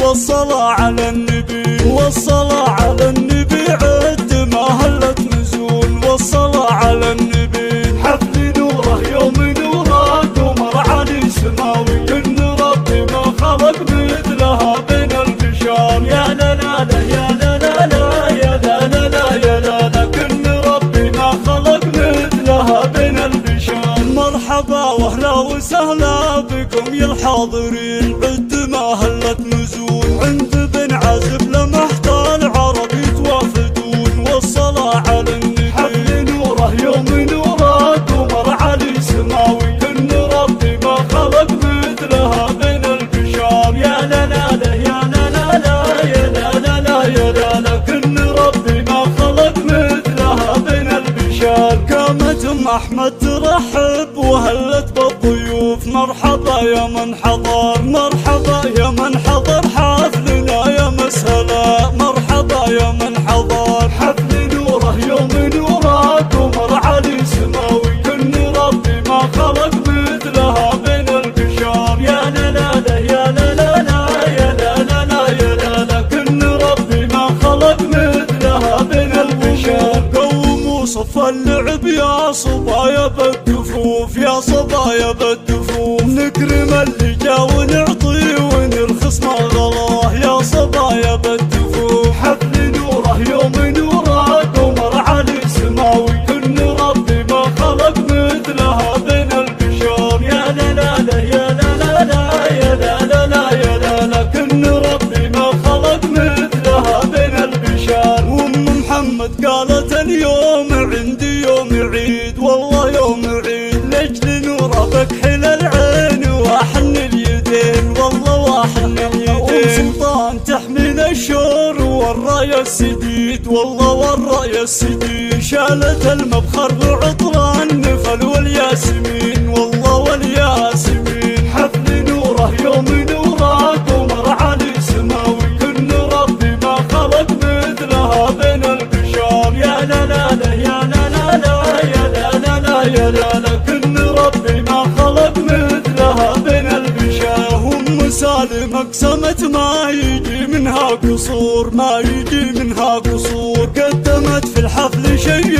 والصلاة على النبي والصلاة على النبي عد ما هلت نزول والصلاة على النبي حفل نوره يوم نوره قمر علي سماوي إن ربي ما خلق مثلها بين البشر يا لا لا لا يا لا لا لا يا لا لا لا يا لا لا كن ربي ما خلق مثلها بين البشر مرحبا واهلا وسهلا بكم يا الحاضرين عد ما هلت نزول عند بن عازب لمحت العرب يتوافدون والصلاة على النبي حفل نوره يوم نوره قمر علي سماوي إن ربي ما خلق مثلها بين البشر يا لا لا لا يا لا لا لا يا لا لا لا يا لا لا كن ربي ما خلق مثلها بين البشر قامت ام احمد ترحب وهلت بالضيوف مرحبا يا من حضر مرحبا يا من حضر حفلنا يا مسهلا مرحبا يا من حضر حفل نوره يوم نوره قمر علي سماوي إن ربي ما خلق مثلها بين البشر يا لا لا لا يا لا لا لا يا لا لا لا يا لا لا كن ربي ما خلق مثلها بين البشر قوموا صف اللعب يا صبايا بالدفوف يا صبايا بالدفوف نكرم اللي جا ونعطي ونرخص ما غلاه يا صبايا بالدفوف حفل نوره يوم نوره قمر علي سماوي إن ربي ما خلق مثلها بين البشر يا لا لا لا يا لا لا لا يا لا لا لا يا لا لا كن ربي ما خلق مثلها بين البشر وام محمد قالت اليوم عندي يوم عيد والله يوم عيد لاجل نوره بكحل العين واحن اليدين والله واحن اليدين سلطان تحمل الشور والراية السديد والله والراية السديد شالت المبخر بعطر النفل والياسمين والله والياسمين حفل نوره يوم نوره قمر علي سماوي إن ربي ما خلق مثلها بين البشر يا لا لا لا يا لا لا لا يا لا لا لا يا لا لا كن ربي ما خلق مثلها بين البشر هم سالم اقسمت ما يجي منها قصور ما يجي منها قصور قدمت في الحفل شيء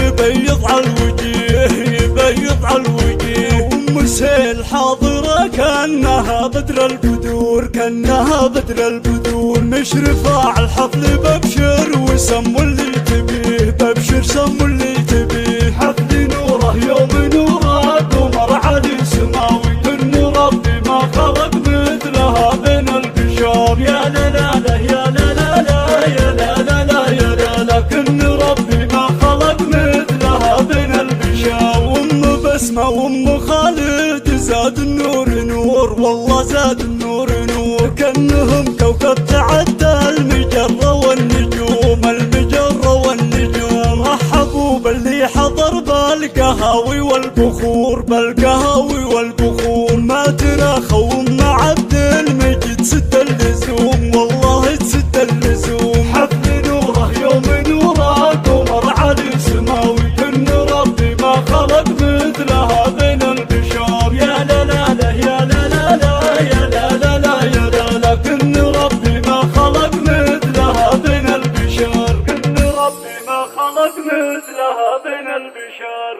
يبيض على الوجيه يبيض على الوجيه ام سهيل حاضره كانها بدر البدور كانها بدر البدور مشرفه على الحفل ببشر وسموا اللي تبيه ببشر سموا اللي تبيه حفل نوره يوم نوره قمر علي سماوي إن ربي ما خلق مثلها بين البشر يا لا لا لا يا لا لا لا يا لا لا لا يا لا لا كن ربي ما خلق مثلها بين البشر وام بسمة وام خالد زاد النور نور والله زاد النور نور كأنهم كوكب تعدى المجرة والنجوم المجرة والنجوم رحبوا باللي حضر بالقهاوي والبخور بالقهاوي والبخور ما تراخوا مع عبد المجيد سد اللزوم والله سد اللزوم حفل نوره يوم نوره قمر علي سماوي إن ربي ما خلق مثلها بين البشر يا لا لا لا يا لا لا لا يا لا لا لا يا لا لا كن ربي ما خلق مثلها بين البشر كن ربي ما خلق مثلها بين البشر